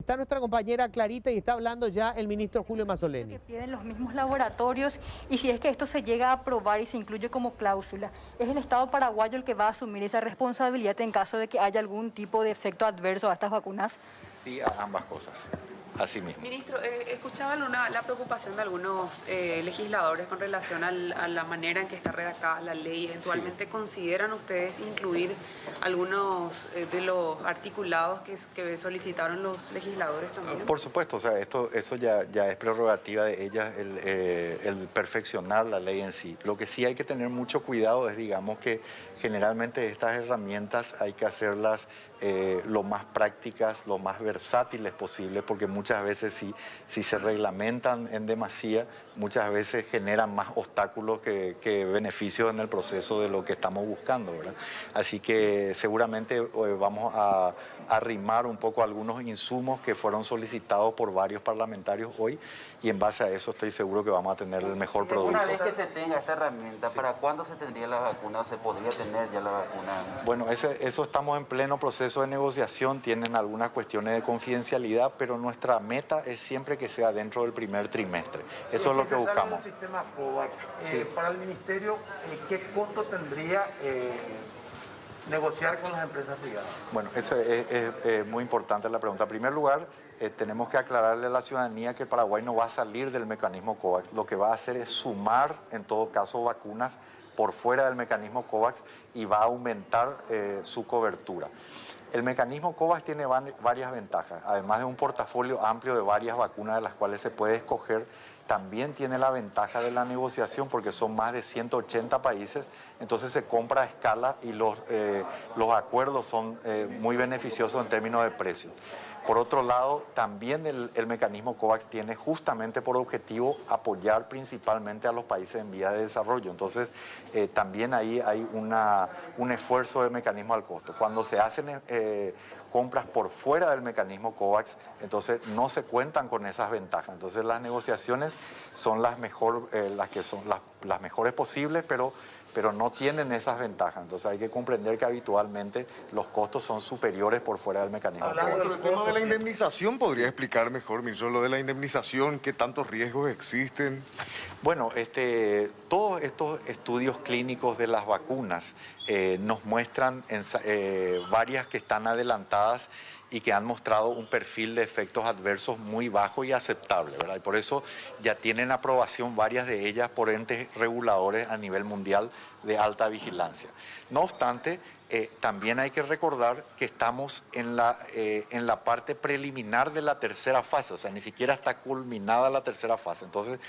Está nuestra compañera Clarita y está hablando ya el ministro Julio Mazzoleni. Que piden los mismos laboratorios y si es que esto se llega a aprobar y se incluye como cláusula, ¿es el Estado paraguayo el que va a asumir esa responsabilidad en caso de que haya algún tipo de efecto adverso a estas vacunas? Sí, a ambas cosas. Así mismo. Ministro, escuchaba la preocupación de algunos legisladores con relación a la manera en que está redactada la ley. ¿Eventualmente ¿consideran ustedes incluir algunos de los articulados que solicitaron los legisladores también? Por supuesto, o sea, eso ya es prerrogativa de ellas, el perfeccionar la ley en sí. Lo que sí hay que tener mucho cuidado es, digamos, que generalmente estas herramientas hay que hacerlas lo más prácticas, lo más versátiles posible, porque muchas veces si se reglamentan en demasía, muchas veces generan más obstáculos que beneficios en el proceso de lo que estamos buscando, ¿verdad? Así que seguramente vamos a arrimar un poco algunos insumos que fueron solicitados por varios parlamentarios hoy y en base a eso estoy seguro que vamos a tener el mejor producto. Una vez que se tenga esta herramienta, sí. ¿Para cuándo se tendría la vacuna o se podría tener ya la vacuna? Bueno, eso estamos en pleno proceso de negociación, tienen algunas cuestiones de confidencialidad, pero nuestra meta es siempre que sea dentro del primer trimestre. Eso es lo que buscamos. El sistema COVAX, sí. Para el ministerio, ¿qué costo tendría negociar con las empresas privadas? Bueno, eso es muy importante la pregunta. En primer lugar, tenemos que aclararle a la ciudadanía que Paraguay no va a salir del mecanismo COVAX. Lo que va a hacer es sumar, en todo caso, vacunas por fuera del mecanismo COVAX y va a aumentar su cobertura. El mecanismo COVAX tiene varias ventajas. Además de un portafolio amplio de varias vacunas de las cuales se puede escoger, también tiene la ventaja de la negociación porque son más de 180 países, entonces se compra a escala y los acuerdos son muy beneficiosos en términos de precio. Por otro lado, también el mecanismo COVAX tiene justamente por objetivo apoyar principalmente a los países en vías de desarrollo. Entonces, también ahí hay un esfuerzo de mecanismo al costo. Cuando se hacen compras por fuera del mecanismo COVAX, entonces no se cuentan con esas ventajas. Entonces, las negociaciones son las mejores posibles, pero no tienen esas ventajas. Entonces hay que comprender que habitualmente los costos son superiores por fuera del mecanismo. Hablando del tema de la indemnización, ¿podría explicar mejor, ministro, lo de la indemnización? ¿Qué tantos riesgos existen? Bueno, todos estos estudios clínicos de las vacunas nos muestran varias que están adelantadas y que han mostrado un perfil de efectos adversos muy bajo y aceptable, ¿verdad? Y por eso ya tienen aprobación varias de ellas por entes reguladores a nivel mundial de alta vigilancia. No obstante, también hay que recordar que estamos en la parte preliminar de la tercera fase, o sea, ni siquiera está culminada la tercera fase. Entonces,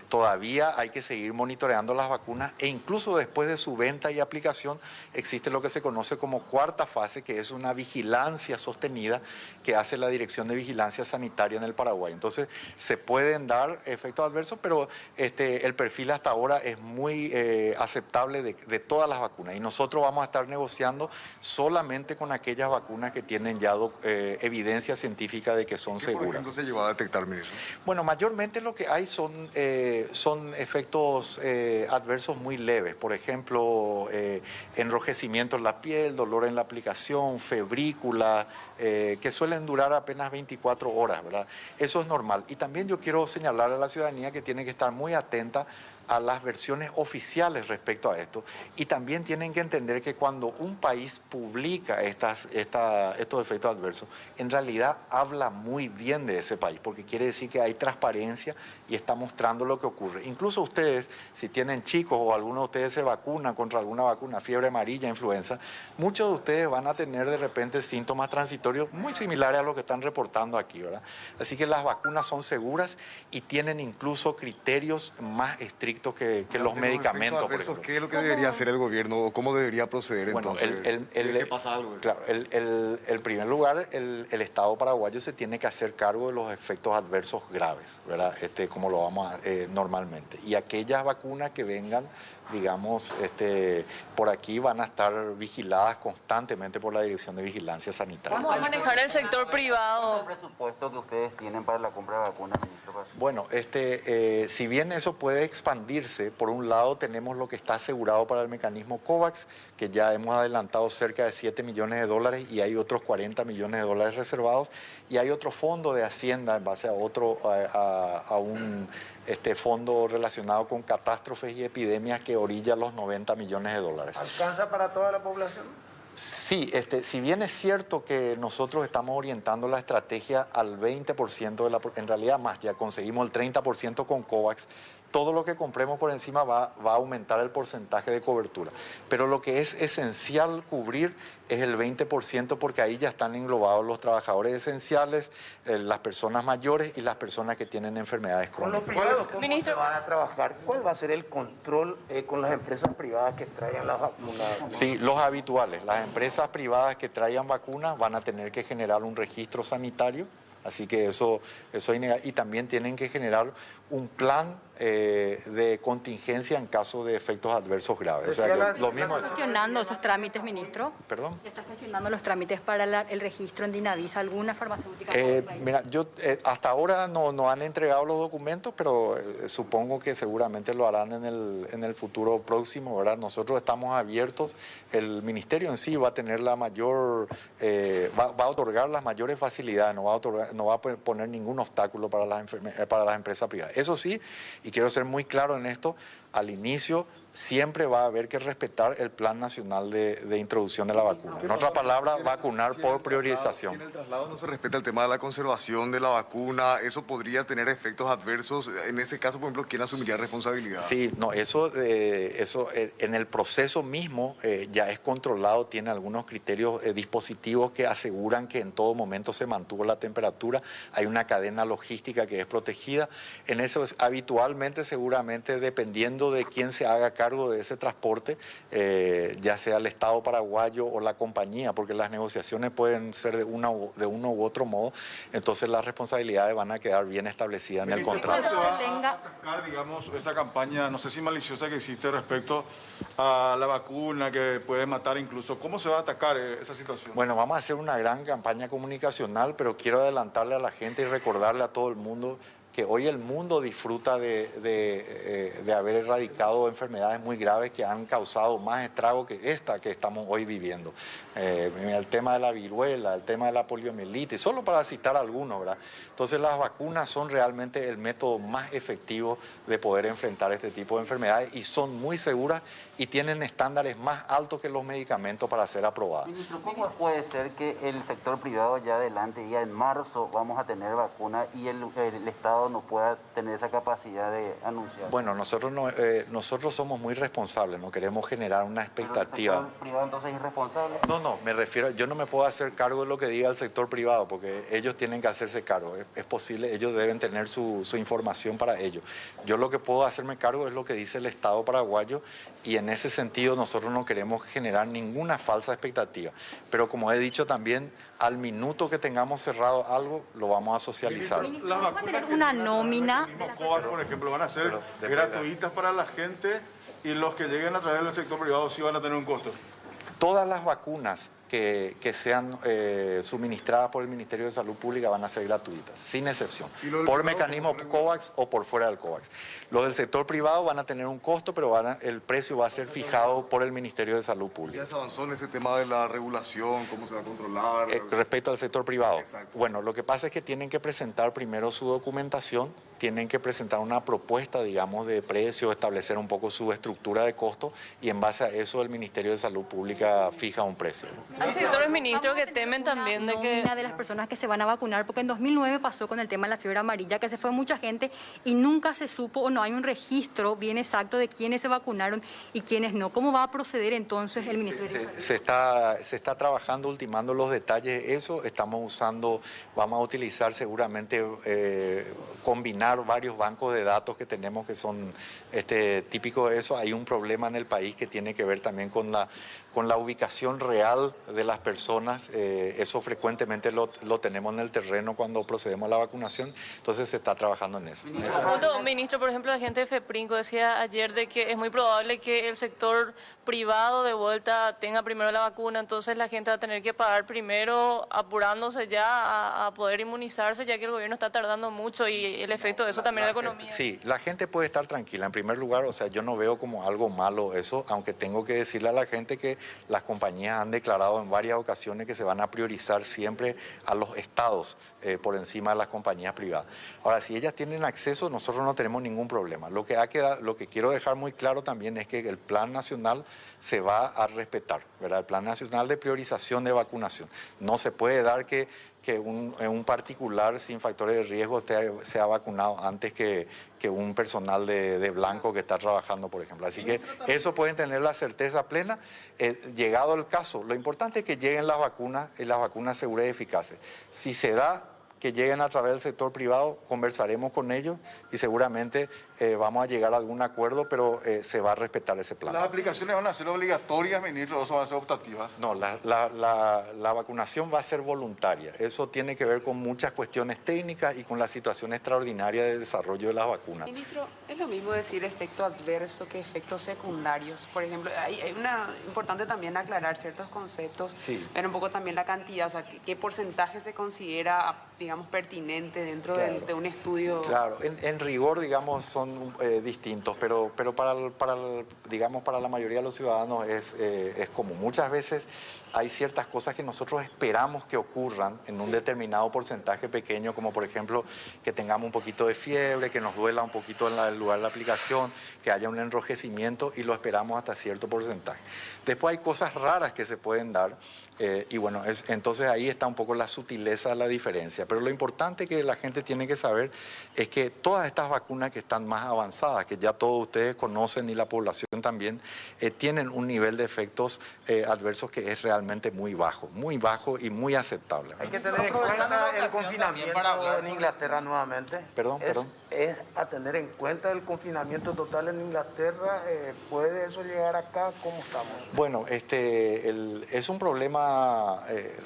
todavía hay que seguir monitoreando las vacunas e incluso después de su venta y aplicación existe lo que se conoce como cuarta fase, que es una vigilancia sostenida que hace la Dirección de Vigilancia Sanitaria en el Paraguay. Entonces, se pueden dar efectos adversos, pero el perfil hasta ahora es muy aceptable de todas las vacunas y nosotros vamos a estar negociando solamente con aquellas vacunas que tienen ya evidencia científica de que son seguras. ¿Por ejemplo se llegó a detectar, ministro? Bueno, mayormente lo que hay son efectos adversos muy leves. Por ejemplo, enrojecimiento en la piel, dolor en la aplicación, febrícula, que suelen durar apenas 24 horas, ¿verdad? Eso es normal. Y también yo quiero señalar a la ciudadanía que tiene que estar muy atenta a las versiones oficiales respecto a esto y también tienen que entender que cuando un país publica estos efectos adversos, en realidad habla muy bien de ese país porque quiere decir que hay transparencia y está mostrando lo que ocurre. Incluso ustedes, si tienen chicos o alguno de ustedes se vacuna contra alguna vacuna, fiebre amarilla, influenza, muchos de ustedes van a tener de repente síntomas transitorios muy similares a lo que están reportando aquí, ¿verdad? Así que las vacunas son seguras y tienen incluso criterios más estrictos que los medicamentos, por ejemplo. ¿Qué es lo que debería hacer el gobierno o cómo debería proceder entonces? ¿Qué pasa algo? Claro, en primer lugar, el Estado paraguayo se tiene que hacer cargo de los efectos adversos graves, ¿verdad? Como lo vamos a normalmente. Y aquellas vacunas que vengan digamos, por aquí van a estar vigiladas constantemente por la Dirección de Vigilancia Sanitaria. ¿Cómo va a manejar el sector privado? ¿El presupuesto que ustedes tienen para la compra de vacunas, ministro? Bueno, si bien eso puede expandirse, por un lado tenemos lo que está asegurado para el mecanismo COVAX, que ya hemos adelantado cerca de 7 millones de dólares y hay otros 40 millones de dólares reservados, y hay otro fondo de Hacienda en base a un fondo relacionado con catástrofes y epidemias que orilla los 90 millones de dólares. ¿Alcanza para toda la población? Sí, si bien es cierto que nosotros estamos orientando la estrategia al 20% en realidad más, ya conseguimos el 30% con COVAX, todo lo que compremos por encima va a aumentar el porcentaje de cobertura. Pero lo que es esencial cubrir es el 20% porque ahí ya están englobados los trabajadores esenciales, las personas mayores y las personas que tienen enfermedades Con los crónicas. privados, ¿cómo se van a trabajar? ¿Cuál va a ser el control con las empresas privadas que traigan las vacunas? Sí, los habituales. Las empresas privadas que traigan vacunas van a tener que generar un registro sanitario, así que eso es innegable. Y también tienen que generar un plan de contingencia en caso de efectos adversos graves. O sea, que lo mismo ¿Está gestionando esos trámites, ministro? ¿Perdón? ¿Está gestionando los trámites para el registro en Dinavisa alguna farmacéutica? Mira, hasta ahora no han entregado los documentos, pero supongo que seguramente lo harán en el futuro próximo, ¿verdad? Nosotros estamos abiertos, el ministerio en sí va a tener la mayor, va a otorgar las mayores facilidades, no va a poner ningún obstáculo para las empresas privadas. Eso sí, y quiero ser muy claro en esto, al inicio siempre va a haber que respetar el Plan Nacional de Introducción de la Vacuna. En otras palabras, vacunar por priorización. Si en el traslado no se respeta el tema de la conservación de la vacuna, ¿eso podría tener efectos adversos? En ese caso, por ejemplo, ¿quién asumiría responsabilidad? Sí, no, eso en el proceso mismo ya es controlado, tiene algunos criterios dispositivos que aseguran que en todo momento se mantuvo la temperatura, hay una cadena logística que es protegida. En eso habitualmente, seguramente, dependiendo de quién se haga cargo de ese transporte, ya sea el Estado paraguayo o la compañía, porque las negociaciones pueden ser de uno u otro modo, entonces las responsabilidades van a quedar bien establecidas en el contrato. ¿Cómo se va a atacar, digamos, esa campaña, no sé si maliciosa que existe respecto a la vacuna que puede matar incluso? ¿Cómo se va a atacar esa situación? Bueno, vamos a hacer una gran campaña comunicacional, pero quiero adelantarle a la gente y recordarle a todo el mundo que hoy el mundo disfruta de haber erradicado enfermedades muy graves que han causado más estrago que esta que estamos hoy viviendo. El tema de la viruela, el tema de la poliomielitis, solo para citar algunos, ¿verdad? Entonces las vacunas son realmente el método más efectivo de poder enfrentar este tipo de enfermedades y son muy seguras y tienen estándares más altos que los medicamentos para ser aprobadas. Ministro, ¿cómo puede ser que el sector privado ya adelante, ya en marzo, vamos a tener vacuna y el Estado no pueda tener esa capacidad de anunciar? Bueno, nosotros somos muy responsables, no queremos generar una expectativa. ¿El sector privado entonces es irresponsable? No, me refiero, yo no me puedo hacer cargo de lo que diga el sector privado, porque ellos tienen que hacerse cargo. Es posible, ellos deben tener su información para ello. Yo lo que puedo hacerme cargo es lo que dice el Estado paraguayo y en ese sentido nosotros no queremos generar ninguna falsa expectativa. Pero como he dicho también, al minuto que tengamos cerrado algo, lo vamos a socializar. Las ¿Va a tener una nómina? COVAX, por ejemplo, van a ser gratuitas para la gente y los que lleguen a través del sector privado sí van a tener un costo. Todas las vacunas que sean suministradas por el Ministerio de Salud Pública van a ser gratuitas, sin excepción, por mecanismo COVAX o por fuera del COVAX. Los del sector privado van a tener un costo, pero el precio va a ser fijado por el Ministerio de Salud Pública. ¿Ya se avanzó en ese tema de la regulación? ¿Cómo se va a controlar? Respecto al sector privado. Exacto. Bueno, lo que pasa es que tienen que presentar primero su documentación, tienen que presentar una propuesta, digamos, de precio, establecer un poco su estructura de costo y en base a eso el Ministerio de Salud Pública fija un precio. Hay sectores, ministro, que temen también de que... Una de las personas que se van a vacunar, porque en 2009 pasó con el tema de la fiebre amarilla, que se fue mucha gente y nunca se supo o no hay un registro bien exacto de quiénes se vacunaron y quiénes no. ¿Cómo va a proceder entonces el Ministerio de Salud? Se está trabajando, ultimando los detalles de eso. Vamos a utilizar seguramente combinar varios bancos de datos que tenemos que son típico de eso, hay un problema en el país que tiene que ver también con la ubicación real de las personas. Eso frecuentemente lo tenemos en el terreno cuando procedemos a la vacunación, entonces se está trabajando en eso. Ministro, por ejemplo, la gente de FEPRINCO decía ayer de que es muy probable que el sector privado de vuelta tenga primero la vacuna, entonces la gente va a tener que pagar primero, apurándose ya a poder inmunizarse, ya que el gobierno está tardando mucho y el efecto de eso también en la economía. Sí, la gente puede estar tranquila. En primer lugar, o sea, yo no veo como algo malo eso, aunque tengo que decirle a la gente que las compañías han declarado en varias ocasiones que se van a priorizar siempre a los estados por encima de las compañías privadas. Ahora, si ellas tienen acceso, nosotros no tenemos ningún problema. Lo que quiero dejar muy claro también es que el Plan Nacional se va a respetar, ¿verdad? El Plan Nacional de Priorización de Vacunación. No se puede dar que un particular sin factores de riesgo sea vacunado antes que un personal de blanco que está trabajando, por ejemplo. Así que eso pueden tener la certeza plena. Llegado el caso, lo importante es que lleguen las vacunas y las vacunas seguras y eficaces. Si se da que lleguen a través del sector privado, conversaremos con ellos y seguramente vamos a llegar a algún acuerdo, pero se va a respetar ese plan. ¿Las aplicaciones van a ser obligatorias, ministro, o van a ser optativas? No, la vacunación va a ser voluntaria. Eso tiene que ver con muchas cuestiones técnicas y con la situación extraordinaria de desarrollo de las vacunas. Ministro, es lo mismo decir efecto adverso que efectos secundarios. Por ejemplo, hay importante también aclarar ciertos conceptos, sí. Ver un poco también la cantidad, o sea, qué porcentaje se considera, digamos, pertinente dentro de un estudio. Claro, en rigor, digamos, son distintos, pero para la mayoría de los ciudadanos es común. Muchas veces hay ciertas cosas que nosotros esperamos que ocurran en un determinado porcentaje pequeño, como por ejemplo que tengamos un poquito de fiebre, que nos duela un poquito en el lugar de la aplicación, que haya un enrojecimiento y lo esperamos hasta cierto porcentaje. Después hay cosas raras que se pueden dar y bueno, entonces ahí está un poco la sutileza de la diferencia. Pero lo importante que la gente tiene que saber es que todas estas vacunas que están más avanzadas, que ya todos ustedes conocen y la población también, tienen un nivel de efectos adversos que es realmente muy bajo y muy aceptable, ¿verdad? Hay que tener en cuenta el confinamiento en Inglaterra nuevamente. Perdón. Es a tener en cuenta el confinamiento total en Inglaterra. ¿Puede eso llegar acá? ¿Cómo estamos? Bueno, es un problema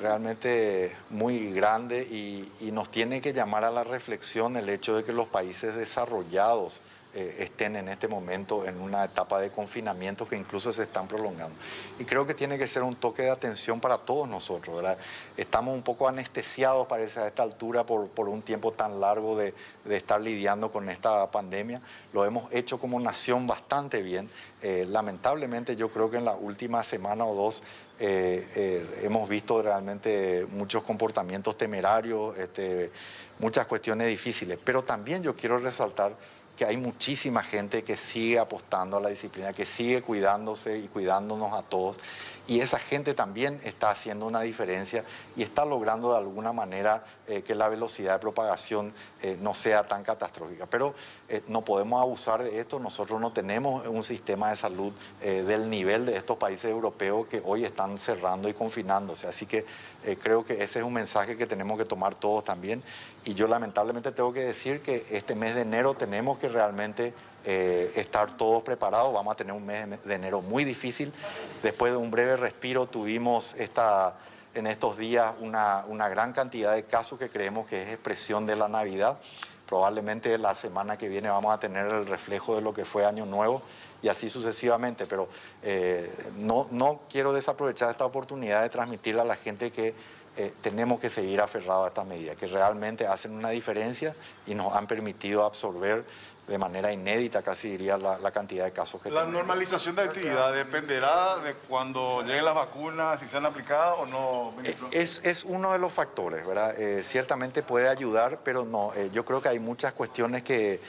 realmente muy grande y nos tiene que llamar a la reflexión el hecho de que los países desarrollados estén en este momento en una etapa de confinamiento que incluso se están prolongando. Y creo que tiene que ser un toque de atención para todos nosotros, ¿verdad? Estamos un poco anestesiados, parece, a esta altura por un tiempo tan largo de estar lidiando con esta pandemia. Lo hemos hecho como nación bastante bien. Lamentablemente yo creo que en la última semana o dos hemos visto realmente muchos comportamientos temerarios, muchas cuestiones difíciles. Pero también yo quiero resaltar que hay muchísima gente que sigue apostando a la disciplina, que sigue cuidándose y cuidándonos a todos. Y esa gente también está haciendo una diferencia y está logrando de alguna manera que la velocidad de propagación no sea tan catastrófica. Pero no podemos abusar de esto. Nosotros no tenemos un sistema de salud del nivel de estos países europeos que hoy están cerrando y confinándose. Así que creo que ese es un mensaje que tenemos que tomar todos también. Y yo lamentablemente tengo que decir que este mes de enero tenemos que realmente estar todos preparados. Vamos a tener un mes de enero muy difícil. Después de un breve respiro tuvimos en estos días una gran cantidad de casos que creemos que es expresión de la Navidad. Probablemente la semana que viene vamos a tener el reflejo de lo que fue Año Nuevo y así sucesivamente, pero no quiero desaprovechar esta oportunidad de transmitirle a la gente que tenemos que seguir aferrados a estas medidas, que realmente hacen una diferencia y nos han permitido absorber de manera inédita, casi diría, la cantidad de casos que ¿La tenemos. normalización de actividad dependerá de cuando lleguen las vacunas, si sean aplicadas o no, ministro? Es uno de los factores, ¿verdad? Ciertamente puede ayudar, pero no. Yo creo que hay muchas cuestiones que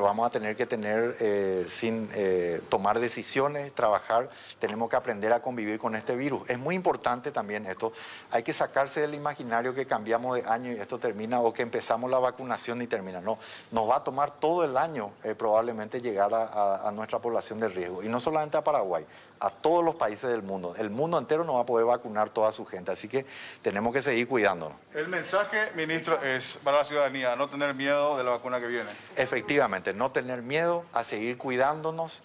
vamos a tener que tener sin tomar decisiones, trabajar. Tenemos que aprender a convivir con este virus. Es muy importante también esto. Hay que sacarse del imaginario que cambiamos de año y esto termina, o que empezamos la vacunación y termina. No, nos va a tomar todo el año probablemente llegar a nuestra población de riesgo. Y no solamente a Paraguay. a todos los países del mundo. El mundo entero no va a poder vacunar toda su gente, así que tenemos que seguir cuidándonos. El mensaje, ministro, es para la ciudadanía, no tener miedo de la vacuna que viene. Efectivamente, no tener miedo, a seguir cuidándonos.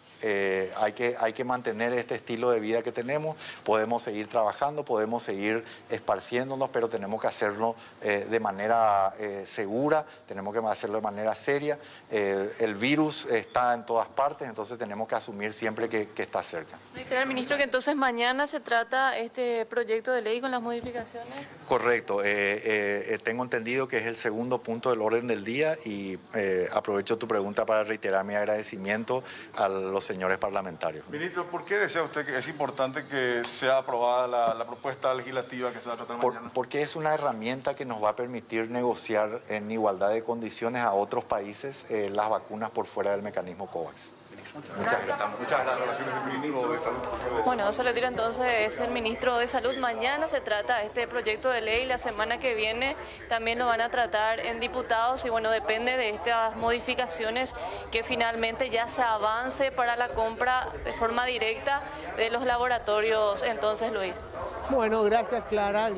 Hay que mantener este estilo de vida que tenemos, podemos seguir trabajando, podemos seguir esparciéndonos, pero tenemos que hacerlo de manera segura, tenemos que hacerlo de manera seria. El virus está en todas partes, entonces tenemos que asumir siempre que está cerca. Reiterar, ministro, que entonces mañana se trata este proyecto de ley con las modificaciones. Correcto, tengo entendido que es el segundo punto del orden del día y aprovecho tu pregunta para reiterar mi agradecimiento a los señores parlamentarios. Ministro, ¿por qué desea usted que es importante que sea aprobada la propuesta legislativa que se va a tratar mañana? Porque es una herramienta que nos va a permitir negociar en igualdad de condiciones a otros países las vacunas por fuera del mecanismo COVAX. Muchas gracias. Muchas gracias, ministro de Salud. Bueno, se retira entonces, es el ministro de Salud. Mañana se trata este proyecto de ley, la semana que viene también lo van a tratar en diputados y bueno, depende de estas modificaciones que finalmente ya se avance para la compra de forma directa de los laboratorios. Entonces, Luis. Bueno, gracias, Clara.